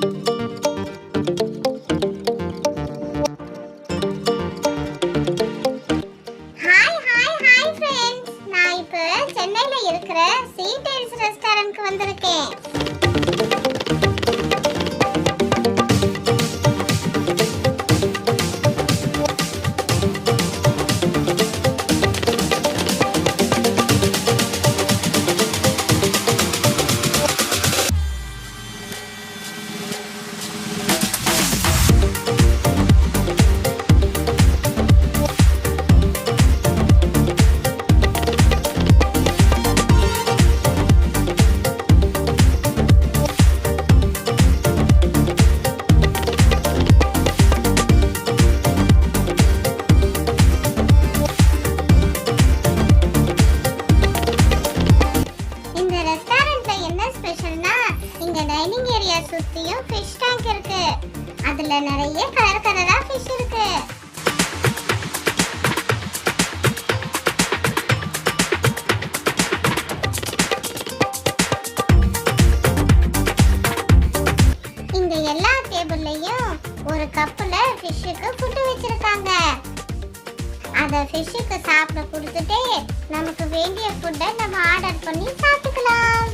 Hi hi hi friends, நான் இப்போ சென்னையில இருக்கிற சீடெல்ஸ் ரெஸ்டாரண்ட்க்கு வந்திருக்கேன். டைனிங் ஏரியா சுத்தியும் ஃபிஷ் டேங்க் இருக்கு. அதுல நிறைய கலர் கலரா ஃபிஷ் இருக்கு. இந்த எல்லா டேபிள்லயும் ஒரு கப்ல ஃபிஷ்ஷுக்கு ஃபுட் வச்சிருக்காங்க. அத ஃபிஷ்ஷுக்கு சாப்பிட கொடுத்துட்டு நமக்கு வேண்டிய ஃபுட்டை நம்ம ஆர்டர் பண்ணி சாப்பிட்டுக்கலாம்.